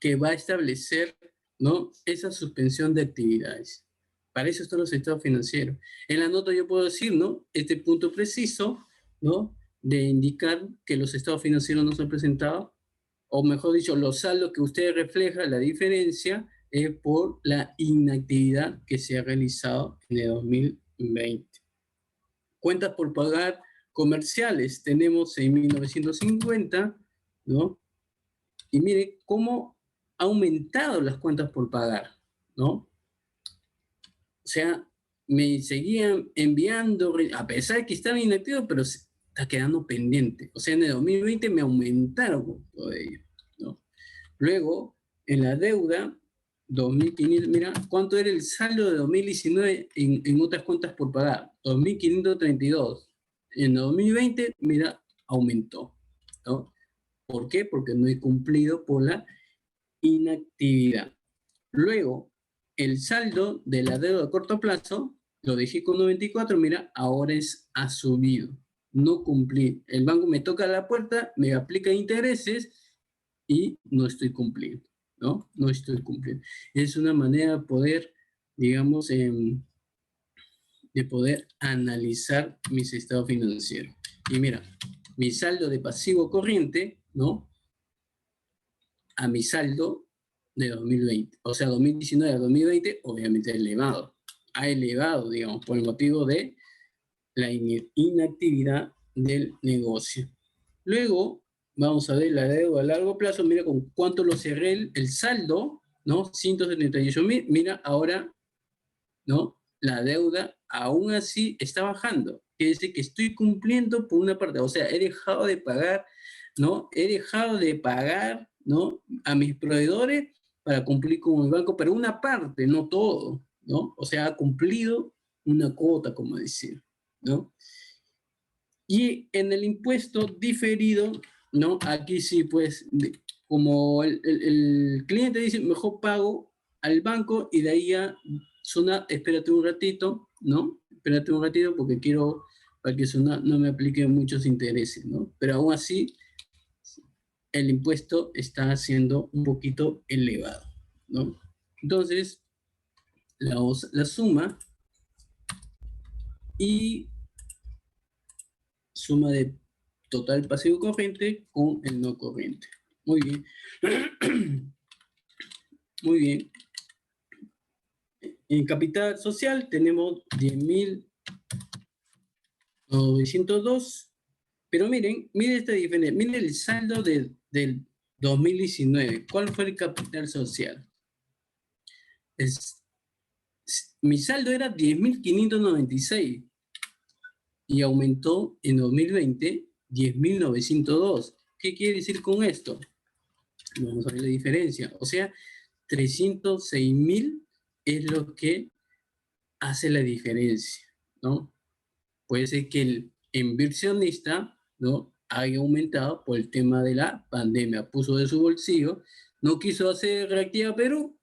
que va a establecer, ¿no?, esa suspensión de actividades. Para eso están los estados financieros. En la nota yo puedo decir, ¿no?, este punto preciso, ¿no?, de indicar que los estados financieros no se han presentado, o mejor dicho, los saldos que usted refleja, la diferencia, es por la inactividad que se ha realizado en el 2020. Cuentas por pagar comerciales, tenemos 6.950, ¿no? Y mire cómo ha aumentado las cuentas por pagar, ¿no? O sea, me seguían enviando, a pesar de que estaba inactivo, pero está quedando pendiente. O sea, en el 2020 me aumentaron todo ello, ¿no? Luego, en la deuda, 2.500, mira, ¿cuánto era el saldo de 2019 en otras cuentas por pagar? 2.532. En 2020, mira, aumentó, ¿no? ¿Por qué? Porque no he cumplido por la inactividad. Luego, el saldo de la deuda a corto plazo, lo dejé con 94, mira, ahora ha subido. No cumplí. El banco me toca la puerta, me aplica intereses y no estoy cumpliendo, ¿no? No estoy cumpliendo. Es una manera de poder, digamos, de poder analizar mis estados financieros. Y mira, mi saldo de pasivo corriente, ¿no?, a mi saldo de 2020. O sea, 2019 a 2020, obviamente elevado. Ha elevado, digamos, por el motivo de la inactividad del negocio. Luego, vamos a ver la deuda a largo plazo. Mira con cuánto lo cerré el saldo, ¿no? 178.000. Mira, ahora, ¿no?, la deuda aún así está bajando. Quiere decir que estoy cumpliendo por una parte. O sea, he dejado de pagar, ¿no? He dejado de pagar, ¿no?, a mis proveedores para cumplir con el banco, pero una parte, no todo, ¿no? O sea, ha cumplido una cuota, como decir, ¿no? Y en el impuesto diferido, ¿no? Aquí sí, pues, como el cliente dice, mejor pago al banco y de ahí ya, espérate un ratito, ¿no? Espérate un ratito porque quiero, para que no me aplique muchos intereses, ¿no? Pero aún así, el impuesto está siendo un poquito elevado, ¿no? Entonces, la suma y suma de total pasivo corriente con el no corriente. Muy bien. Muy bien. En capital social tenemos 10.902. Pero miren esta diferencia. Miren el saldo del 2019. ¿Cuál fue el capital social? Mi saldo era 10.596 y aumentó en 2020 10.902. ¿Qué quiere decir con esto? Vamos a ver la diferencia. O sea, 306.000 es lo que hace la diferencia, ¿no? Puede ser que el inversionista, ¿no?, haya aumentado por el tema de la pandemia. Puso de su bolsillo, no quiso hacer reactiva Perú,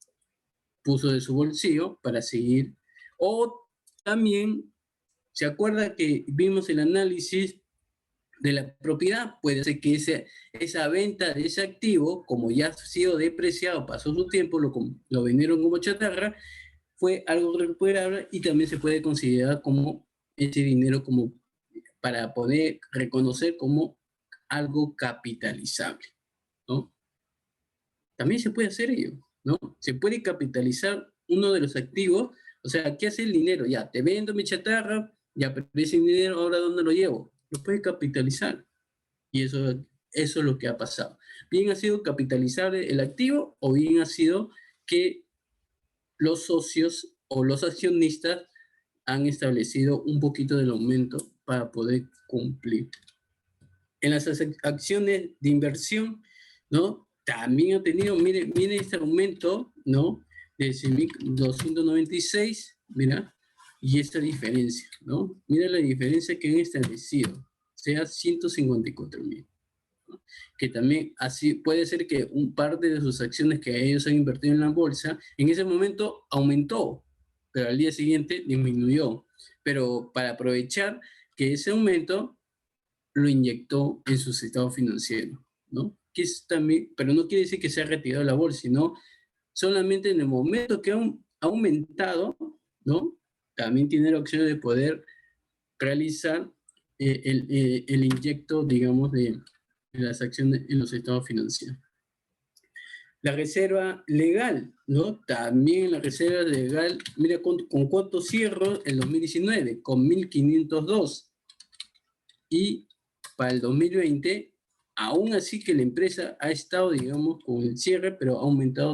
puso de su bolsillo para seguir. O también, ¿se acuerda que vimos el análisis de la propiedad? Puede ser que esa venta de ese activo, como ya ha sido depreciado, pasó su tiempo, lo vendieron como chatarra, fue algo recuperable y también se puede considerar como ese dinero como para poder reconocer como algo capitalizable, ¿no? También se puede hacer ello, ¿no? Se puede capitalizar uno de los activos. O sea, ¿qué hace el dinero? Ya, te vendo mi chatarra, ya, pero ese dinero, ¿ahora dónde lo llevo? Lo puedes capitalizar. Y eso es lo que ha pasado. Bien ha sido capitalizar el activo o bien ha sido que los socios o los accionistas han establecido un poquito del aumento para poder cumplir. En las acciones de inversión, ¿no? También ha tenido, mire este aumento, ¿no? De 296, mira, y esta diferencia, ¿no? Mira la diferencia que han establecido, o sea, 154.000. Que también así puede ser que un parte de sus acciones que ellos han invertido en la bolsa, en ese momento aumentó, pero al día siguiente disminuyó. Pero para aprovechar que ese aumento lo inyectó en su estado financiero, ¿no? Que es también, pero no quiere decir que se ha retirado de la bolsa, sino solamente en el momento que ha aumentado, ¿no? También tiene la opción de poder realizar el inyecto, digamos, de las acciones en los estados financieros. La reserva legal, ¿no? También la reserva legal, mira con cuánto cierro el 2019, con 1.502. Y para el 2020, aún así que la empresa ha estado, digamos, con el cierre, pero ha aumentado,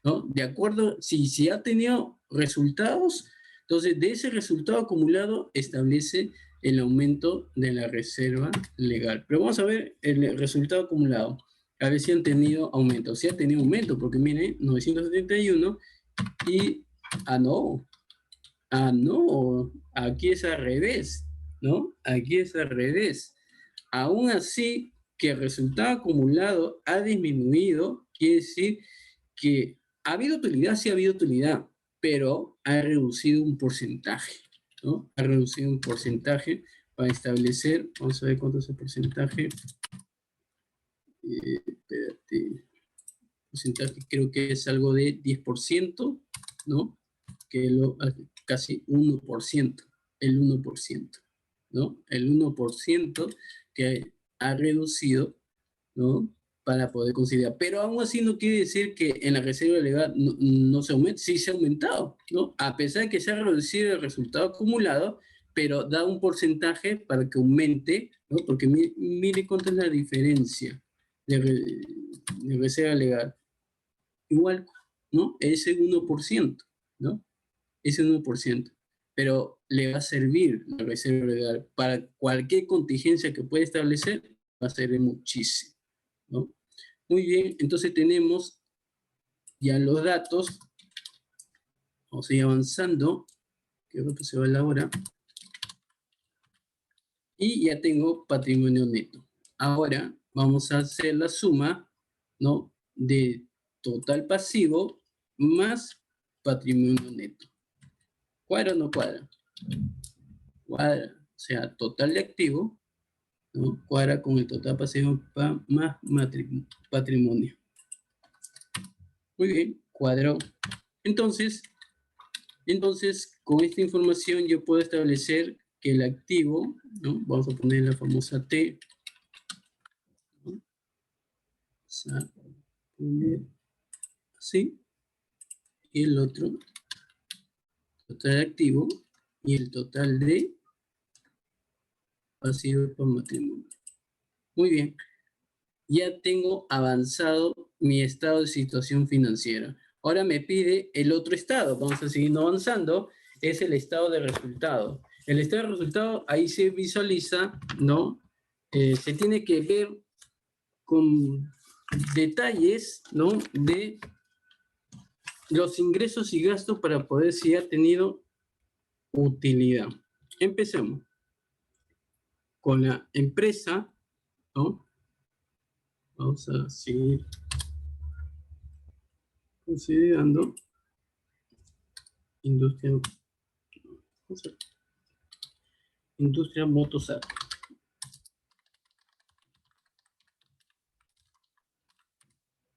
¿no? De acuerdo, si ha tenido resultados, entonces de ese resultado acumulado establece el aumento de la reserva legal. Pero vamos a ver el resultado acumulado, a ver si han tenido aumento. Si ha tenido aumento, porque miren, 971 y, no, aquí es al revés, ¿no? Aquí es al revés. Aún así, que el resultado acumulado ha disminuido, quiere decir que ha habido utilidad, sí ha habido utilidad, pero ha reducido un porcentaje, ¿no? Ha reducido un porcentaje para establecer, vamos a ver cuánto es el porcentaje. Espérate, porcentaje creo que es algo de 10%, ¿no? Que casi 1%, el 1%, ¿no? El 1% que ha reducido, ¿no? Para poder considerar. Pero aún así no quiere decir que en la reserva legal no se aumente, sí se ha aumentado, ¿no? A pesar de que se ha reducido el resultado acumulado, pero da un porcentaje para que aumente, ¿no? Porque mire cuánto es la diferencia de reserva legal. Igual, ¿no? Ese 1%, ¿no? Ese 1%. Pero le va a servir la reserva legal para cualquier contingencia que pueda establecer, va a servir muchísimo, ¿no? Muy bien, entonces tenemos ya los datos. Vamos a ir avanzando. Ok. Creo que se va la hora. Y ya tengo patrimonio neto. Ahora vamos a hacer la suma, ¿no? De total pasivo más patrimonio neto. ¿Cuadra o no cuadra? Cuadra. O sea, total de activo, ¿no? Cuadra con el total pasivo más patrimonio. Muy bien, cuadró. Entonces, con esta información yo puedo establecer que el activo, ¿no? Vamos a poner la famosa T, ¿no? Vamos a poner así. Y el otro, total de activo, y el total de pasivo por matrimonio. Muy bien. Ya tengo avanzado mi estado de situación financiera. Ahora me pide el otro estado. Vamos a seguir avanzando. Es el estado de resultado. El estado de resultado, ahí se visualiza, ¿no? Se tiene que ver con detalles, ¿no? De los ingresos y gastos para poder si ha tenido utilidad. Empecemos con la empresa, ¿no? Vamos a seguir considerando industria Motosat.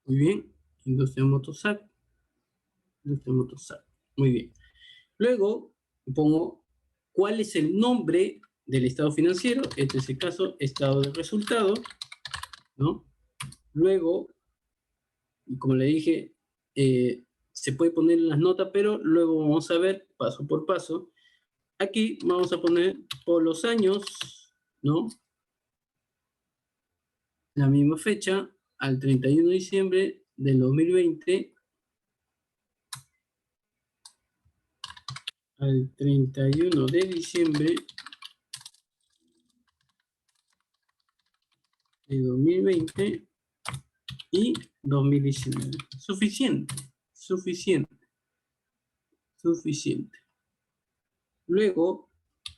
Muy bien, industria Motosat. Muy bien. Luego pongo cuál es el nombre del estado financiero. Este es el caso, estado de resultado, ¿no? Luego, como le dije, se puede poner en las notas, pero luego vamos a ver paso por paso. Aquí vamos a poner por los años, ¿no? La misma fecha, al 31 de diciembre del 2020, al 31 de diciembre de 2020 y 2019. Suficiente. Luego,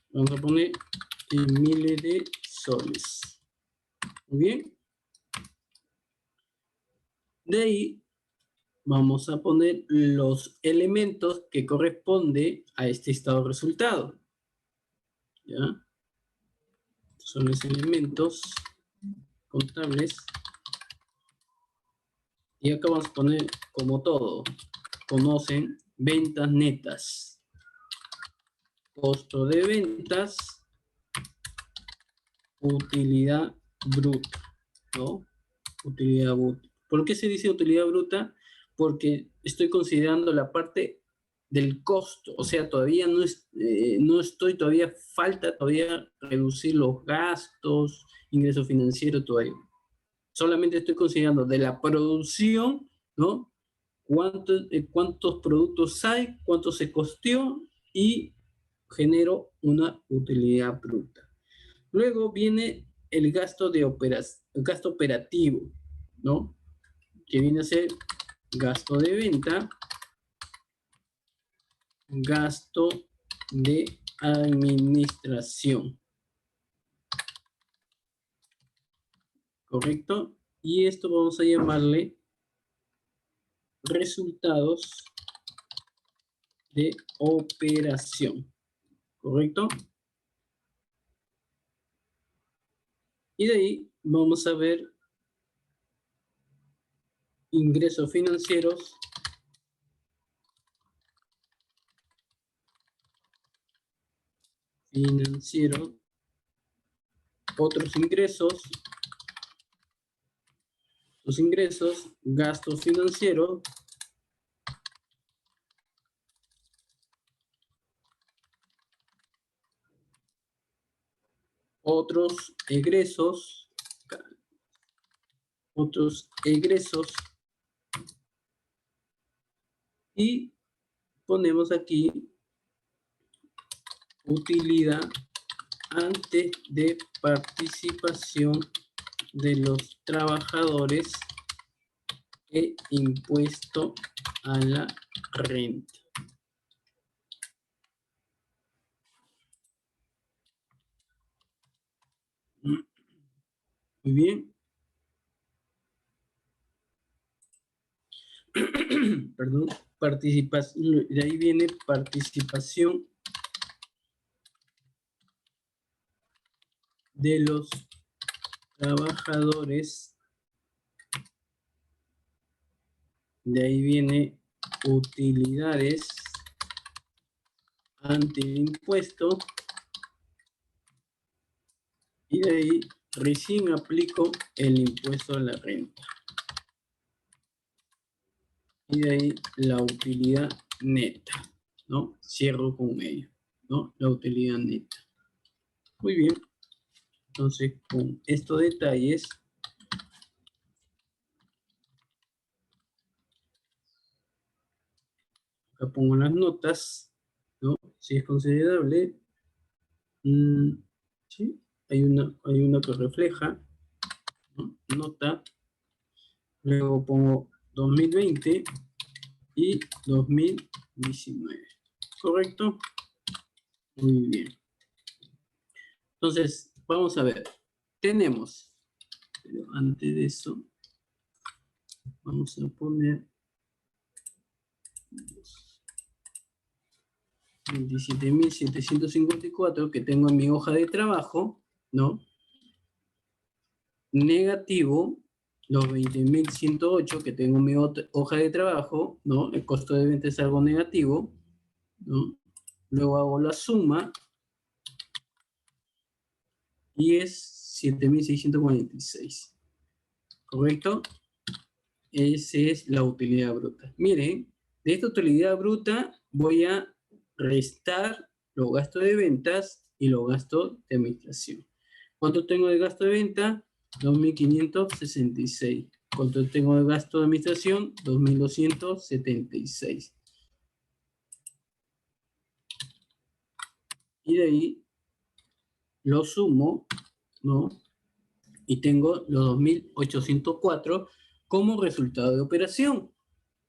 vamos a poner en miles de soles. Muy bien. De ahí, vamos a poner los elementos que corresponden a este estado de resultado. ¿Ya? Son los elementos contables. Y acá vamos a poner, como todo, conocen, ventas netas. Costo de ventas, utilidad bruta, ¿no? Utilidad bruta. ¿Por qué se dice utilidad bruta? Porque estoy considerando la parte del costo, o sea, todavía falta todavía reducir los gastos, ingresos financieros, todavía. Solamente estoy considerando de la producción, ¿no? Cuántos productos hay, cuánto se costeó y genero una utilidad bruta. Luego viene el gasto operativo, ¿no? Que viene a ser gasto de venta, gasto de administración. ¿Correcto? Y esto vamos a llamarle resultados de operación. ¿Correcto? Y de ahí vamos a ver ingresos financieros, otros ingresos, los ingresos, gastos financieros, otros egresos, y ponemos aquí utilidad antes de participación de los trabajadores e impuesto a la renta. Muy bien. Perdón. Participación. De ahí viene participación de los trabajadores. De ahí viene utilidades ante el impuesto. Y de ahí recién aplico el impuesto a la renta. Y de ahí la utilidad neta, ¿no? Cierro con ello, ¿no? La utilidad neta. Muy bien. Entonces, con estos detalles, acá pongo las notas, ¿no? Si es considerable, ¿sí? Hay una que refleja, ¿no? Nota, luego pongo 2020 y 2019, ¿correcto? Muy bien. Entonces, vamos a ver. Tenemos, pero antes de eso, vamos a poner 27.754 que tengo en mi hoja de trabajo, ¿no? Negativo los 20.108 que tengo en mi hoja de trabajo, ¿no? El costo de venta es algo negativo, ¿no? Luego hago la suma y es 7.646, ¿correcto? Esa es la utilidad bruta. Miren, de esta utilidad bruta voy a restar los gastos de ventas y los gastos de administración. ¿Cuánto tengo de gasto de venta? 2.566. ¿Cuánto tengo de gasto de administración? 2.276. Y de ahí lo sumo, ¿no? Y tengo los 2.804 como resultado de operación,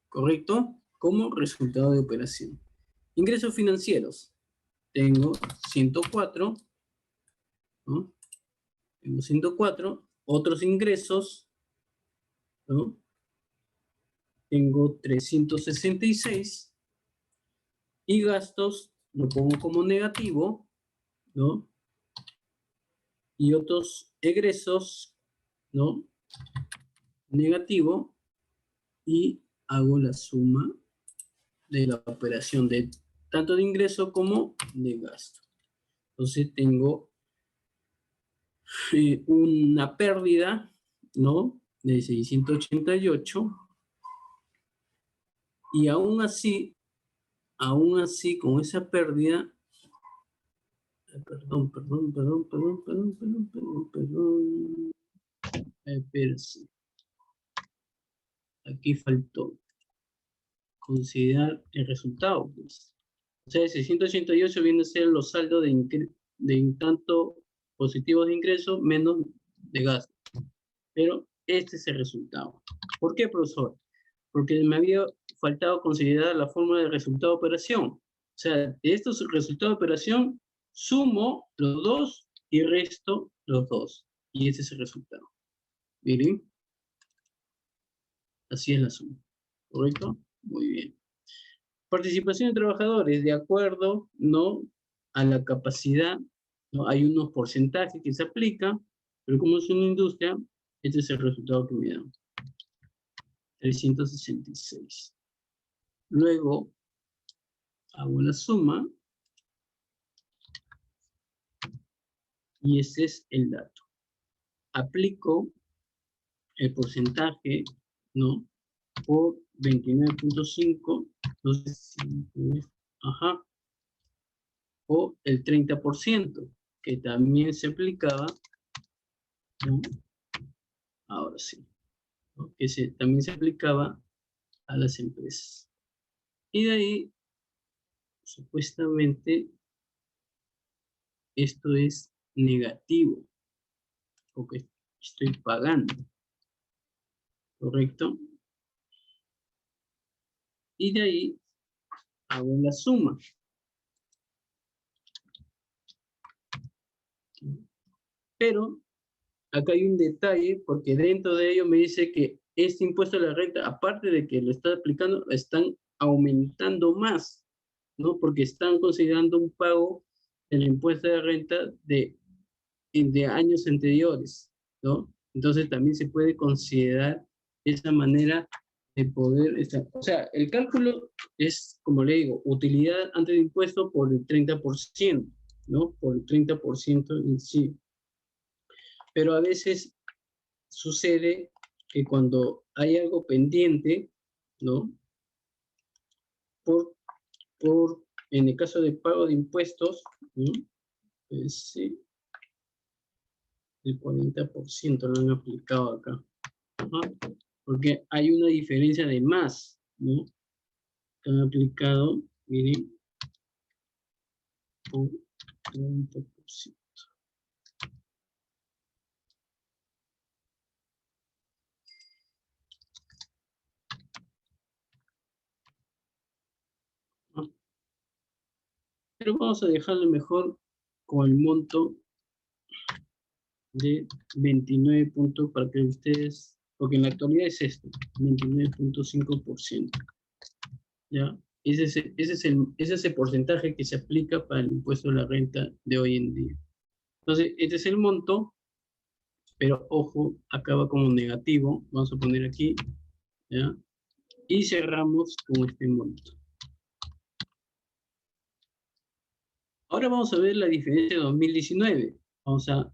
¿correcto? Como resultado de operación. Ingresos financieros. Tengo 104, ¿no? Tengo 104. Otros ingresos, ¿no? Tengo 366. Y gastos lo pongo como negativo, ¿no? Y otros egresos, ¿no? Negativo. Y hago la suma de la operación de tanto de ingreso como de gasto. Entonces tengo una pérdida, ¿no? De 688. Y aún así, con esa pérdida, perdón. Espérense. Aquí faltó considerar el resultado, pues. O sea, 688 viene a ser los saldos de tanto positivos de ingreso menos de gasto. Pero este es el resultado. ¿Por qué, profesor? Porque me había faltado considerar la fórmula de resultado de operación. O sea, de estos resultados de operación, sumo los dos y resto los dos. Y ese es el resultado. Miren, así es la suma. ¿Correcto? Muy bien. Participación de trabajadores, de acuerdo, ¿no? A la capacidad, ¿no? Hay unos porcentajes que se aplican, pero como es una industria, este es el resultado que me da. 366. Luego, hago la suma. Y ese es el dato. Aplico el porcentaje, ¿no? Por 29.5, entonces, ajá, o el 30%, que también se aplicaba, ¿no? Ahora sí, ¿no? Que también se aplicaba a las empresas. Y de ahí, supuestamente, esto es negativo, porque estoy pagando, ¿correcto? Y de ahí hago la suma. Pero acá hay un detalle, porque dentro de ello me dice que este impuesto a la renta, aparte de que lo está aplicando, están aumentando más, ¿no? Porque están considerando un pago del impuesto de renta de años anteriores, ¿no? Entonces también se puede considerar esa manera de poder, o sea, el cálculo es, como le digo, utilidad antes de impuesto por el 30%, ¿no? Por el 30% en sí. Pero a veces sucede que cuando hay algo pendiente, ¿no? Por, en el caso de pago de impuestos, ¿no? Pues, sí, el 40% lo han aplicado acá. Ajá. Porque hay una diferencia de más, ¿no? Que han aplicado, miren, por 30%. ¿No? Pero vamos a dejarlo mejor con el monto de 29 puntos para que ustedes, porque en la actualidad es esto, 29.5%. ¿Ya? Ese es el porcentaje que se aplica para el impuesto a la renta de hoy en día. Entonces, este es el monto, pero ojo, acaba como negativo. Vamos a poner aquí, ¿ya? Y cerramos con este monto. Ahora vamos a ver la diferencia de 2019. Vamos a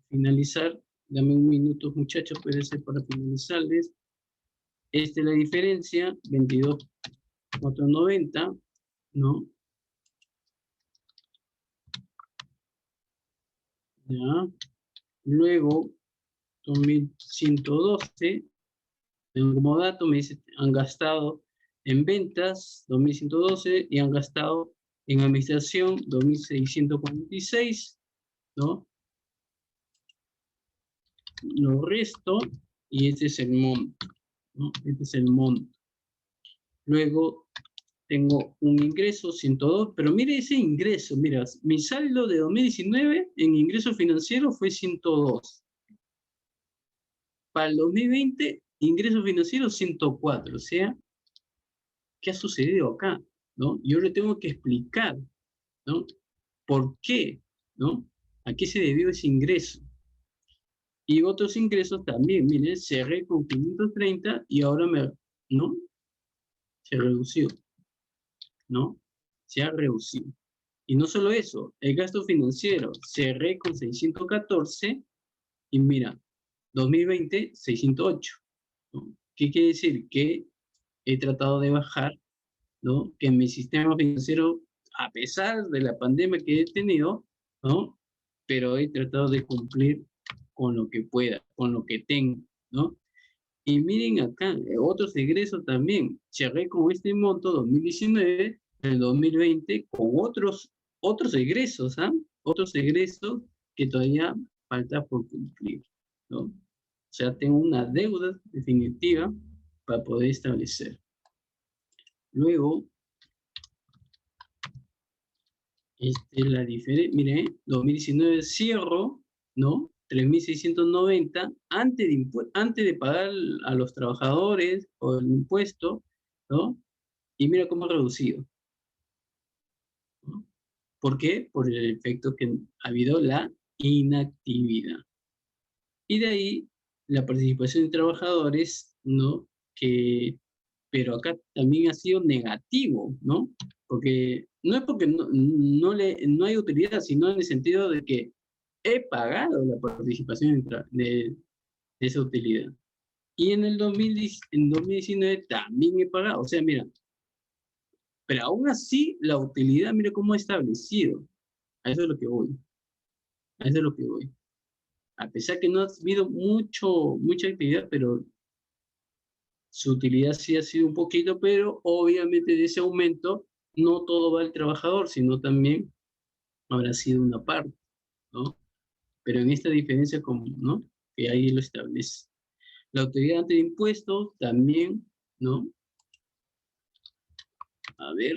finalizar. Dame un minuto, muchachos, puede ser para finalizarles. Esta es la diferencia, 22.490, ¿no? Ya. Luego, 2112, como dato me dice, han gastado en ventas 2112 y han gastado en administración 2646, ¿no? Lo resto y este es el monto, ¿no? Este es el monto. Luego tengo un ingreso 102, pero mire ese ingreso, mira, mi saldo de 2019 en ingreso financiero fue 102. Para el 2020, ingreso financiero 104, o sea, ¿qué ha sucedido acá? ¿No? Yo le tengo que explicar, ¿no? ¿Por qué? ¿No? ¿A qué se debió ese ingreso? Y otros ingresos también, miren, cerré con 530 y ahora ¿no? Se redució, ¿no? Se ha reducido. Y no solo eso, el gasto financiero, cerré con 614 y mira, 2020, 608, ¿no? ¿Qué quiere decir? Que he tratado de bajar, ¿no? Que mi sistema financiero, a pesar de la pandemia que he tenido, ¿no? Pero he tratado de cumplir con lo que pueda, con lo que tengo, ¿no? Y miren acá, otros egresos también. Cerré con este monto 2019, el 2020 con otros egresos, ¿ah? Otros egresos que todavía falta por cumplir, ¿no? O sea, tengo una deuda definitiva para poder establecer. Luego, la diferencia, miren, 2019 cierro, ¿no? 3.690 antes de pagar a los trabajadores o el impuesto, ¿no? Y mira cómo ha reducido, ¿no? ¿Por qué? Por el efecto que ha habido la inactividad. Y de ahí la participación de trabajadores, ¿no? Pero acá también ha sido negativo, ¿no? Porque no es porque no hay utilidad, sino en el sentido de que he pagado la participación de esa utilidad. Y en el 2019 también he pagado. O sea, mira, pero aún así la utilidad, mira cómo ha establecido. A eso es lo que voy. A eso es lo que voy. A pesar que no ha habido mucha actividad, pero su utilidad sí ha sido un poquito, pero obviamente de ese aumento no todo va al trabajador, sino también habrá sido una parte, ¿no? Pero en esta diferencia, como, ¿no? Que ahí lo establece. La autoridad ante impuestos también, ¿no? A ver,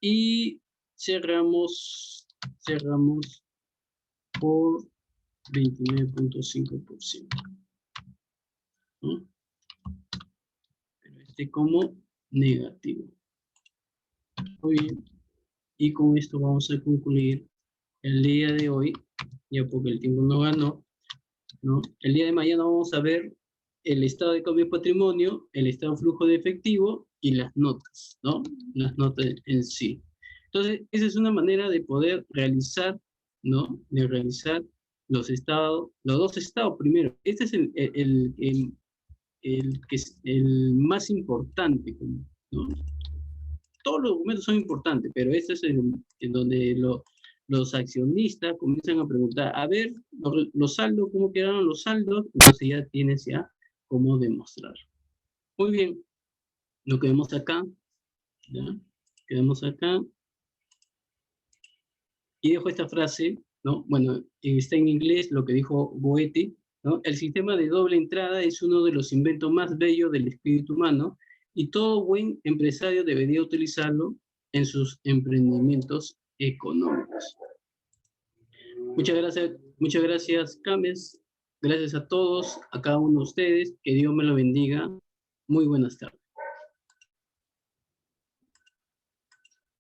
y cerramos por 29.5%. ¿No? Pero este como negativo. Muy bien. Y con esto vamos a concluir el día de hoy, ya porque el tiempo no ganó, ¿no? El día de mañana vamos a ver el estado de cambio de patrimonio, el estado de flujo de efectivo y las notas, ¿no? Las notas en sí. Entonces, esa es una manera de poder realizar, ¿no? De realizar los estados, los dos estados primero. Este es el que es el más importante, ¿no? Todos los documentos son importantes, pero este es en donde los accionistas comienzan a preguntar, a ver, los saldos, ¿cómo quedaron los saldos? Entonces ya tienes ya cómo demostrar. Muy bien, lo que vemos acá, ¿ya? Quedamos acá. Y dejo esta frase, ¿no? Bueno, está en inglés lo que dijo Goethe, ¿no? El sistema de doble entrada es uno de los inventos más bellos del espíritu humano y todo buen empresario debería utilizarlo en sus emprendimientos económicos. Muchas gracias, Cames. Gracias a todos, a cada uno de ustedes. Que Dios me lo bendiga. Muy buenas tardes.